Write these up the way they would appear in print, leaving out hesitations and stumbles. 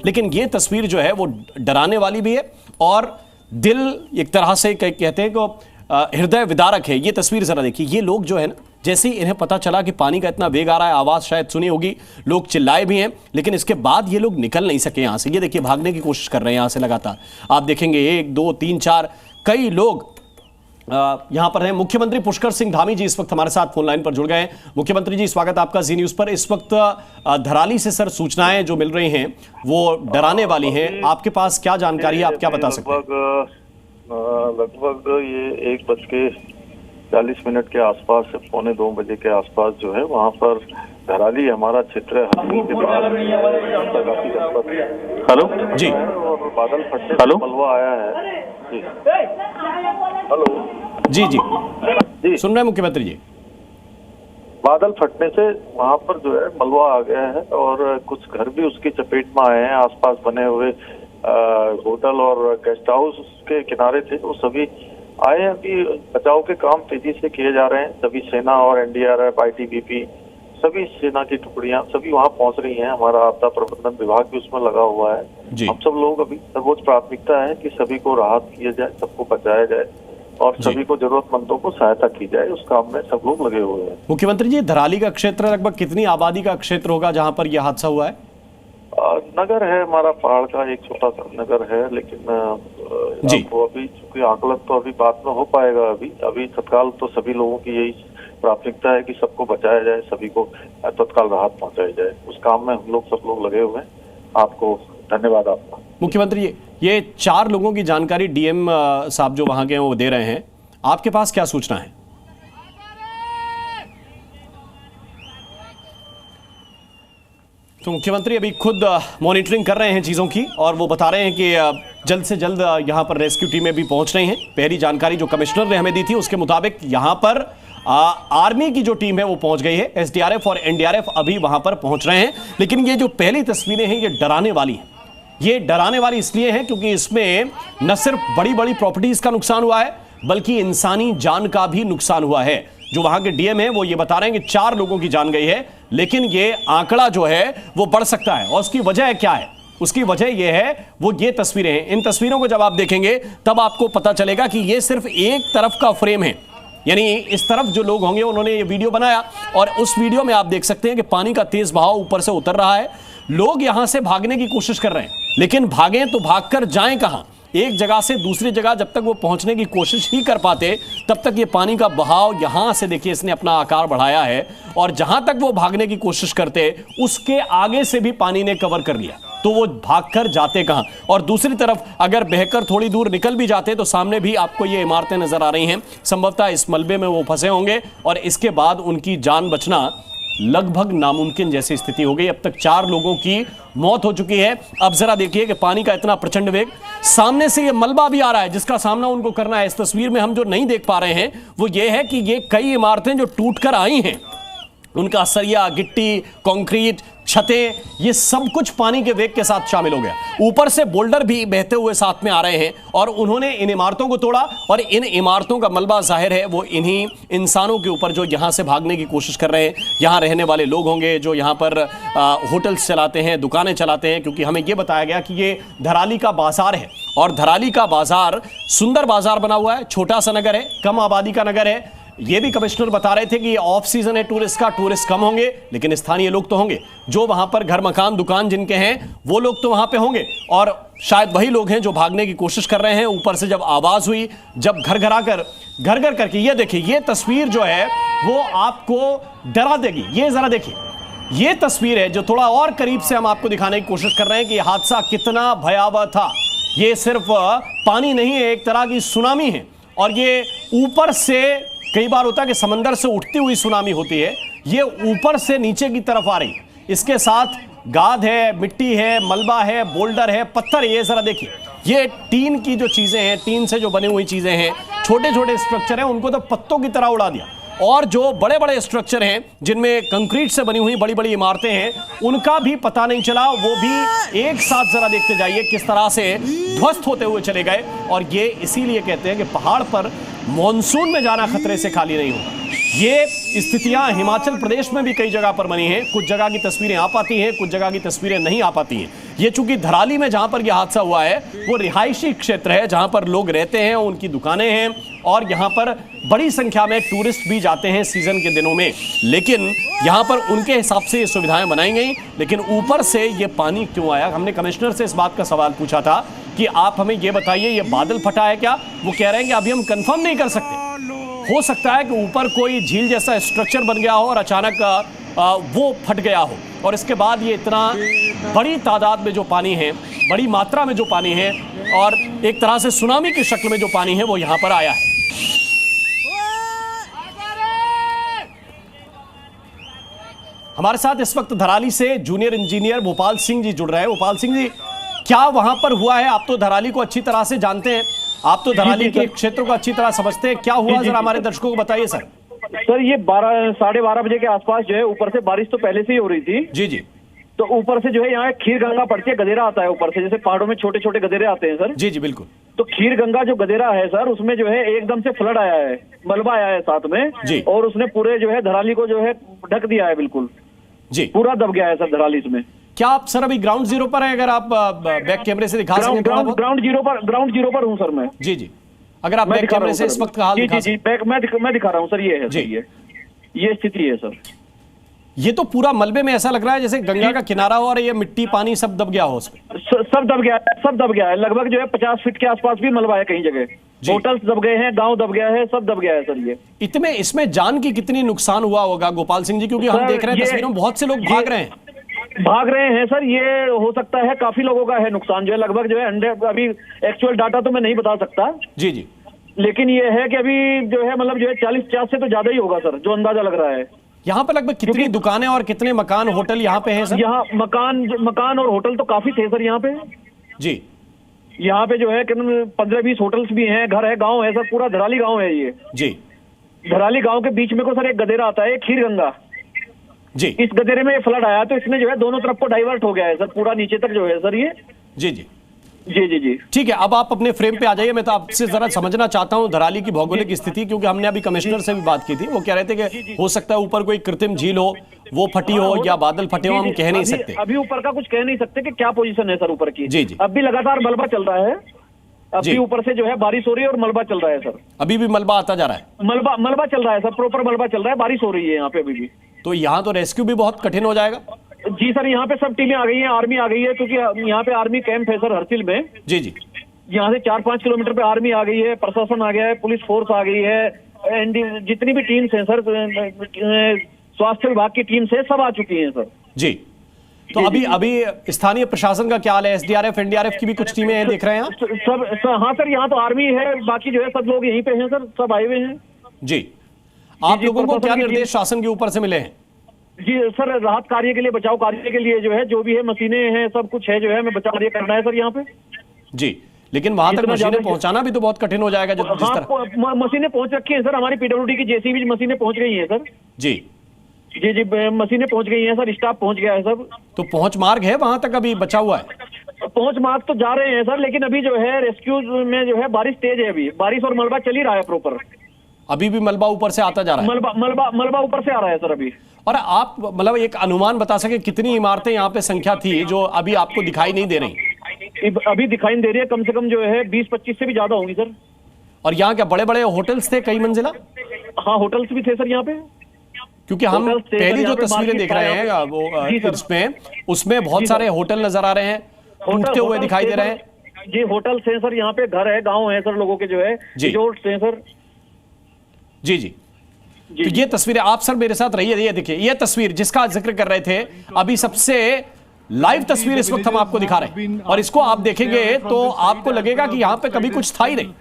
लेकिन ये तस्वीर जो है वो डराने वाली भी है और दिल एक तरह से कहते हैं कि हृदय विदारक है। ये तस्वीर जरा देखिए, ये लोग जो है ना, जैसे ही इन्हें पता चला कि पानी का इतना वेग आ रहा है, आवाज शायद सुनी होगी, लोग चिल्लाए भी हैं, लेकिन इसके बाद ये लोग निकल नहीं सके यहां से। ये देखिए भागने की कोशिश कर रहे हैं यहां से लगातार। आप देखेंगे 1 2 3 4 कई लोग यहां पर हैं। मुख्यमंत्री पुष्कर सिंह धामी जी इस वक्त हमारे साथ फोन लाइन पर जुड़ गए हैं। मुख्यमंत्री जी, स्वागत आपका जी न्यूज पर। इस वक्त धराली से सर सूचनाएं जो मिल रही हैं वो डराने वाली हैं, आपके पास क्या जानकारी है, आप क्या बता सकते हैं? लगभग ये 1:40 के आसपास से 1:45 बजे के आसपास जो है वहाँ पर धराली हमारा क्षेत्र है। हेलो जी, और बादल फटने से मलबा आया है जी। हेलो जी जी जी, सुन रहे हैं मुख्यमंत्री जी। बादल फटने से वहाँ पर जो है मलबा आ गया है और कुछ घर भी उसकी चपेट में आए हैं। आसपास बने हुए होटल और गेस्ट हाउस के किनारे थे, वो सभी आए। अभी बचाव के काम तेजी से किए जा रहे हैं। सभी सेना और एनडीआरएफ, आईटीबीपी, सभी सेना की टुकड़ियां सभी वहां पहुंच रही हैं। हमारा आपदा प्रबंधन विभाग भी उसमें लगा हुआ है। हम सब लोग अभी सर्वोच्च प्राथमिकता है कि सभी को राहत किया जाए, सबको बचाया जाए और सभी को जरूरतमंदों को सहायता की जाए। उस काम में सब लोग लगे हुए हैं। मुख्यमंत्री जी, धराली का क्षेत्र लगभग कितनी आबादी का क्षेत्र होगा जहां पर यह हादसा हुआ है? नगर है हमारा, पहाड़ का एक छोटा सा नगर है, लेकिन आपको अभी चूंकि आकलन तो अभी बात में हो पाएगा। अभी तत्काल तो सभी लोगों की यही प्राथमिकता है कि सबको बचाया जाए, सभी को तत्काल राहत पहुंचाई जाए। उस काम में हम लोग सब लोग लगे हुए हैं। आपको धन्यवाद आपका। मुख्यमंत्री, ये 4 लोगों की जानकारी डीएम साहब जो वहां के हैं वो दे रहे हैं, आपके पास क्या सूचना है? तो मुख्यमंत्री अभी खुद मॉनिटरिंग कर रहे हैं चीज़ों की और वो बता रहे हैं कि जल्द से जल्द यहाँ पर रेस्क्यू टीमें भी पहुँच रही हैं। पहली जानकारी जो कमिश्नर ने हमें दी थी उसके मुताबिक यहाँ पर आर्मी की जो टीम है वो पहुँच गई है। एसडीआरएफ और एनडीआरएफ अभी वहाँ पर पहुँच रहे हैं। लेकिन ये जो पहली तस्वीरें हैं ये डराने वाली हैं। ये डराने वाली इसलिए है क्योंकि इसमें न सिर्फ बड़ी बड़ी प्रॉपर्टीज़ का नुकसान हुआ है बल्कि इंसानी जान का भी नुकसान हुआ है। जो वहां के डीएम है वो ये बता रहे हैं कि 4 लोगों की जान गई है, लेकिन ये आंकड़ा जो है वो बढ़ सकता है। और उसकी वजह क्या है? उसकी वजह ये है, वो ये तस्वीरें हैं। इन तस्वीरों को जब आप देखेंगे तब आपको पता चलेगा कि ये सिर्फ एक तरफ का फ्रेम है। यानी इस तरफ जो लोग होंगे उन्होंने ये वीडियो बनाया और उस वीडियो में आप देख सकते हैं कि पानी का तेज बहाव ऊपर से उतर रहा है। लोग यहां से भागने की कोशिश कर रहे हैं, लेकिन भागें तो भागकर जाएं कहां? एक जगह से दूसरी जगह जब तक वो पहुंचने की कोशिश ही कर पाते तब तक ये पानी का बहाव यहां से देखिए इसने अपना आकार बढ़ाया है और जहां तक वो भागने की कोशिश करते उसके आगे से भी पानी ने कवर कर लिया। तो वो भागकर जाते कहां? और दूसरी तरफ अगर बहकर थोड़ी दूर निकल भी जाते तो सामने भी आपको ये इमारतें नजर आ रही हैं। संभवतः इस मलबे में वो फंसे होंगे और इसके बाद उनकी जान बचना लगभग नामुमकिन जैसी स्थिति हो गई। अब तक 4 लोगों की मौत हो चुकी है। अब जरा देखिए कि पानी का इतना प्रचंड वेग, सामने से ये मलबा भी आ रहा है जिसका सामना उनको करना है। इस तस्वीर में हम जो नहीं देख पा रहे हैं वो ये है कि ये कई इमारतें जो टूटकर आई हैं उनका सरिया, गिट्टी, कंक्रीट, छतें, ये सब कुछ पानी के वेग के साथ शामिल हो गया। ऊपर से बोल्डर भी बहते हुए साथ में आ रहे हैं और उन्होंने इन इमारतों को तोड़ा और इन इमारतों का मलबा जाहिर है वो इन्हीं इंसानों के ऊपर जो यहां से भागने की कोशिश कर रहे हैं। यहां रहने वाले लोग होंगे जो यहां पर होटल्स चलाते हैं, दुकानें चलाते हैं, क्योंकि हमें यह बताया गया कि ये धराली का बाजार है और धराली का बाजार सुंदर बाजार बना हुआ है। छोटा सा नगर है, कम आबादी का नगर है। ये भी कमिश्नर बता रहे थे कि ऑफ सीजन है टूरिस्ट का, टूरिस्ट कम होंगे लेकिन स्थानीय लोग तो होंगे। जो वहां पर घर मकान दुकान जिनके हैं वो लोग तो वहां पे होंगे और शायद वही लोग हैं जो भागने की कोशिश कर रहे हैं। ऊपर से जब आवाज हुई, जब घर घर करके, ये देखिए ये तस्वीर जो है वो आपको डरा देगी। ये जरा देखिए, ये तस्वीर है जो थोड़ा और करीब से हम आपको दिखाने की कोशिश कर रहे हैं कि यह हादसा कितना भयावह था। ये सिर्फ पानी नहीं है, एक तरह की सुनामी है और ये ऊपर से, कई बार होता है कि समंदर से उठती हुई सुनामी होती है, ये ऊपर से नीचे की तरफ आ रही। इसके साथ गाद है, मिट्टी है, मलबा है, बोल्डर है, पत्थर है। ये जरा देखिए, ये टीन की जो चीजें हैं, टीन से जो बनी हुई चीजें हैं, छोटे छोटे स्ट्रक्चर हैं, उनको तो पत्तों की तरह उड़ा दिया। और जो बड़े बड़े स्ट्रक्चर हैं जिनमें कंक्रीट से बनी हुई बड़ी बड़ी इमारतें हैं, उनका भी पता नहीं चला। वो भी एक साथ जरा देखते जाइए किस तरह से ध्वस्त होते हुए चले गए। और ये इसीलिए कहते हैं कि पहाड़ पर मॉनसून में जाना खतरे से खाली नहीं होगा। ये स्थितियां हिमाचल प्रदेश में भी कई जगह पर बनी हैं। कुछ जगह की तस्वीरें आ पाती हैं, कुछ जगह की तस्वीरें नहीं आ पाती हैं। ये चूंकि धराली में जहां पर यह हादसा हुआ है वो रिहायशी क्षेत्र है जहां पर लोग रहते हैं, उनकी दुकानें हैं और यहां पर बड़ी संख्या में टूरिस्ट भी जाते हैं सीजन के दिनों में। लेकिन यहां पर उनके हिसाब से ये सुविधाएं बनाई गई, लेकिन ऊपर से ये पानी क्यों आया? हमने कमिश्नर से इस बात का सवाल पूछा था कि आप हमें ये बताइए ये बादल फटा है क्या? वो कह रहे हैं कि अभी हम कंफर्म नहीं कर सकते, हो सकता है कि ऊपर कोई झील जैसा स्ट्रक्चर बन गया हो और अचानक वो फट गया हो और इसके बाद ये इतना बड़ी तादाद में जो पानी है, बड़ी मात्रा में जो पानी है और एक तरह से सुनामी की शक्ल में जो पानी है वो यहां पर आया है। हमारे साथ इस वक्त धराली से जूनियर इंजीनियर भोपाल सिंह जी जुड़ रहे हैं। भोपाल सिंह जी, क्या वहां पर हुआ है? आप तो धराली को अच्छी तरह से जानते हैं, आप तो धराली के क्षेत्र को अच्छी तरह समझते हैं, क्या हुआ जरा हमारे दर्शकों को बताइए सर। सर ये 12-12:30 बजे के आसपास जो है ऊपर से बारिश तो पहले से ही हो रही थी। जी जी। तो ऊपर से जो है यहाँ खीर गंगा पड़ती है, गदेरा आता है ऊपर से, जैसे पहाड़ों में छोटे छोटे गदेरे आते हैं सर। जी जी बिल्कुल। तो खीर गंगा जो गदेरा है सर, उसमें जो है एकदम से फ्लड आया है, मलबा आया है साथ में जी। और उसने पूरे जो है धराली को जो है ढक दिया है, बिल्कुल जी, पूरा दब गया है सर धराली इसमें। क्या आप सर अभी ग्राउंड जीरो पर हैं? अगर आप बैक कैमरे से दिखा सकें। ग्राउंड जीरो पर हूँ सर मैं। जी जी, अगर आप बैक कैमरे से इस वक्त का हाल दिखा जी बैक मैं दिखा रहा हूँ सर। ये है सर, ये स्थिति है सर। ये तो पूरा मलबे में ऐसा लग रहा है जैसे गंगा का किनारा हो और ये मिट्टी पानी सब दब गया हो उसमें। सब दब गया है लगभग जो है 50 फीट के आसपास भी मलबा है कहीं जगह। होटल्स दब गए हैं, गांव दब गया है, सब दब गया है सर। ये इसमें जान की कितनी नुकसान हुआ होगा गोपाल सिंह जी? क्योंकि हम देख रहे हैं तस्वीरों में बहुत से लोग भाग रहे हैं सर। ये हो सकता है काफी लोगों का है नुकसान जो है, लगभग जो है 100। अभी एक्चुअल डाटा तो मैं नहीं बता सकता जी जी, लेकिन ये है कि अभी जो है मतलब जो है 40-50 से तो ज्यादा ही होगा सर, जो अंदाजा लग रहा है। यहाँ पर लगभग कितनी दुकानें और कितने मकान होटल यहाँ पे हैं सर? यहाँ मकान और होटल तो काफी थे सर यहाँ पे। जी, यहाँ पे जो है 15-20 होटल्स भी हैं, घर है, गांव है सर, पूरा धराली गांव है ये। जी, धराली गांव के बीच में को सर एक गदेरा आता है, खीर गंगा जी। इस गदेरे में फ्लड आया तो इसमें जो है दोनों तरफ को डाइवर्ट हो गया है सर, पूरा नीचे तक जो है सर ये। जी जी जी जी जी, ठीक है। अब आप अपने फ्रेम पे आ जाइए। मैं तो आपसे जरा समझना चाहता हूं धराली की भौगोलिक स्थिति, क्योंकि हमने अभी कमिश्नर से भी बात की थी। वो कह रहे थे कि हो सकता है ऊपर कोई कृत्रिम झील हो, वो फटी हो या बादल फटे हो, हम कह नहीं सकते अभी ऊपर का कुछ कह नहीं सकते कि क्या पोजीशन है सर ऊपर की। जी जी, अब भी लगातार मलबा चल रहा है, अब भी ऊपर से जो है बारिश हो रही है और मलबा चल रहा है सर। अभी भी मलबा आता जा रहा है? मलबा चल रहा है सर, प्रॉपर मलबा चल रहा है, बारिश हो रही है यहाँ पे अभी भी। तो यहाँ तो रेस्क्यू भी बहुत कठिन हो जाएगा? जी सर, यहाँ पे सब टीमें आ गई हैं, आर्मी आ गई है, क्योंकि यहाँ पे आर्मी कैंप है सर हरसिल में। जी जी, यहाँ से 4-5 किलोमीटर पे आर्मी आ गई है, प्रशासन आ गया है, पुलिस फोर्स आ गई है, जितनी भी टीम्स हैं सर, स्वास्थ्य विभाग की टीम से सब आ चुकी हैं सर। जी, तो अभी स्थानीय प्रशासन का क्या हाल है? एसडीआरएफ एनडीआरएफ की भी कुछ टीमें हैं, देख रहे हैं सब। हाँ सर, यहाँ तो आर्मी है, बाकी जो है सब लोग यहीं पे हैं सर, सब आए हुए हैं। जी, आप लोगों को क्या निर्देश शासन के ऊपर से मिले हैं? जी सर, राहत कार्य के लिए, बचाव कार्य के लिए जो है जो भी है मशीनें हैं, सब कुछ है जो है, हमें बचाव कार्य करना है सर यहाँ पे। जी, लेकिन वहां तक मशीनें पहुंचाना भी तो बहुत कठिन हो जाएगा। हाँ, मशीनें पहुंच रखी हैं सर, हमारी पीडब्ल्यूडी की जेसीबी मशीनें पहुंच गई हैं सर। जी जी जी, मशीनें पहुंच गई हैं सर, स्टाफ पहुंच गया है सब। तो पहुंच मार्ग है वहां तक, अभी बचा हुआ है? पहुंच मार्ग तो जा रहे हैं सर, लेकिन अभी जो है रेस्क्यू में जो है बारिश तेज है, अभी बारिश और मलबा चल ही रहा है प्रॉपर। अभी भी मलबा ऊपर से आता जा रहा है? मलबा ऊपर से आ रहा है सर अभी। और आप मतलब एक अनुमान बता सके कितनी इमारतें यहाँ पे संख्या थी जो अभी आपको दिखाई नहीं दे रही? अभी दिखाई नहीं दे रही है, कम से कम जो है 20-25 से भी ज्यादा होंगी सर। और यहाँ क्या बड़े बड़े होटल्स थे, कई मंजिला? हाँ, होटल्स भी थे सर यहाँ पे, क्योंकि हम पहली जो तस्वीरें देख रहे हैं वो उसमें बहुत सारे होटल नजर आ रहे हैं, टूटते हुए दिखाई दे रहे हैं। जी, होटल्स हैं सर यहाँ पे, घर है, गाँव है सर, लोगों के जो है रिजॉर्ट्स हैं सर। जी जी, तो ये तस्वीरें आप सर मेरे साथ रहिए, ये देखिए ये तस्वीर जिसका जिक्र कर रहे थे, अभी सबसे लाइव तस्वीर इस वक्त हम आपको दिखा रहे हैं, और इसको आप देखेंगे तो आपको लगेगा कि यहाँ पे कभी कुछ था ही नहीं।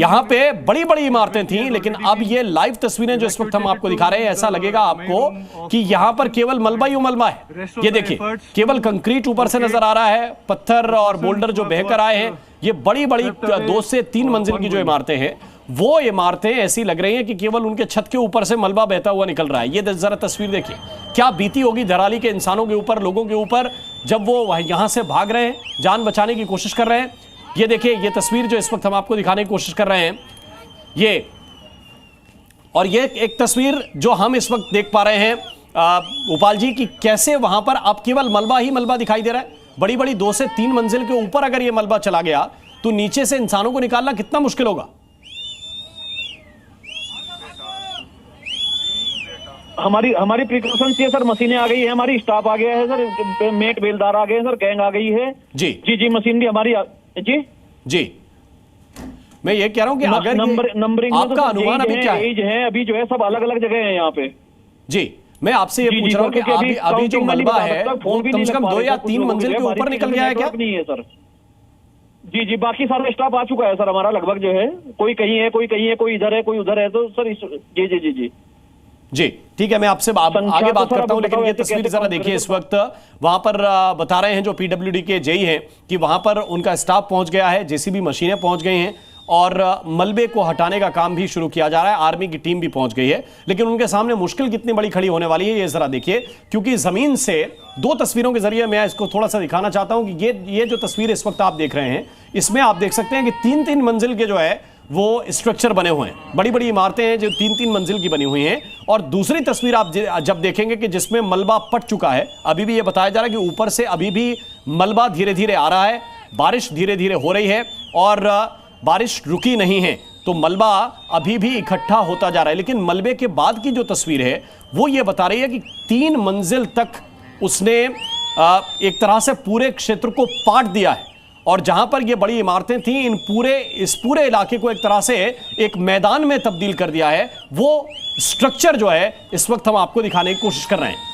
यहाँ पे बड़ी बड़ी इमारतें थी, लेकिन अब ये लाइव तस्वीरें जो इस वक्त हम आपको दिखा रहे हैं, ऐसा लगेगा आपको कि यहाँ पर केवल मलबा ही मलबा है। ये देखिए, केवल कंक्रीट ऊपर से नजर आ रहा है, पत्थर और बोल्डर जो बहकर आए हैं। ये बड़ी बड़ी 2 से 3 मंजिल की जो इमारतें हैं, वो इमारतें ऐसी लग रही हैं कि केवल उनके छत के ऊपर से मलबा बहता हुआ निकल रहा है। ये जरा तस्वीर देखिए, क्या बीती होगी धराली के इंसानों के ऊपर, लोगों के ऊपर, जब वो यहाँ से भाग रहे हैं, जान बचाने की कोशिश कर रहे हैं। ये देखिए, ये तस्वीर जो इस वक्त हम आपको दिखाने की कोशिश कर रहे हैं, ये और ये एक तस्वीर जो हम इस वक्त देख पा रहे हैं गोपाल जी, की कैसे वहां पर अब केवल मलबा ही मलबा दिखाई दे रहा है। बड़ी बड़ी 2 से 3 मंजिल के ऊपर अगर ये मलबा चला गया तो नीचे से इंसानों को निकालना कितना मुश्किल होगा। हमारी प्रिकॉशंस ये सर, मशीनें आ गई है, हमारी स्टाफ आ गया है सर, मेट बेलदार आ गए हैं सर, गैंग आ गई है जी जी, मशीनरी हमारी जी मैं ये कह रहा हूं कि अगर नंबरिंग आपका अनुमान अभी क्या है, अभी जो है सब अलग अलग जगह है यहाँ पे। जी मैं आपसे ये पूछ रहा हूँ कि अभी जो मलबा है वो कम से कम 2 या 3 मंजिल के ऊपर निकल गया है क्या? नहीं है सर। जी बाकी सारा स्टाफ आ चुका है सर हमारा लगभग जो है, कोई कहीं है, कोई कहीं है, कोई इधर है, कोई उधर है, तो सर जी ठीक है, मैं आपसे आगे बात करता हूं, लेकिन ये तस्वीर जरा देखिए। इस वक्त वहां पर बता रहे हैं जो पीडब्ल्यूडी के जेई हैं कि वहां पर उनका स्टाफ पहुंच गया है, जेसीबी मशीनें पहुंच गई हैं और मलबे को हटाने का काम भी शुरू किया जा रहा है। आर्मी की टीम भी पहुंच गई है, लेकिन उनके सामने मुश्किल कितनी बड़ी खड़ी होने वाली है ये जरा देखिए, क्योंकि जमीन से 2 तस्वीरों के जरिए मैं इसको थोड़ा सा दिखाना चाहता हूं कि ये जो तस्वीर इस वक्त आप देख रहे हैं, इसमें आप देख सकते हैं कि 3-3 मंजिल के जो है वो स्ट्रक्चर बने हुए हैं, बड़ी बड़ी इमारतें हैं जो 3-3 मंजिल की बनी हुई हैं। और दूसरी तस्वीर आप जब देखेंगे कि जिसमें मलबा पट चुका है, अभी भी ये बताया जा रहा है कि ऊपर से अभी भी मलबा धीरे धीरे आ रहा है, बारिश धीरे धीरे हो रही है और बारिश रुकी नहीं है, तो मलबा अभी भी इकट्ठा होता जा रहा है। लेकिन मलबे के बाद की जो तस्वीर है वो ये बता रही है कि 3 मंजिल तक उसने एक तरह से पूरे क्षेत्र को पाट दिया है और जहां पर ये बड़ी इमारतें थी, इस पूरे इलाके को एक तरह से एक मैदान में तब्दील कर दिया है। वो स्ट्रक्चर जो है इस वक्त हम आपको दिखाने की कोशिश कर रहे हैं।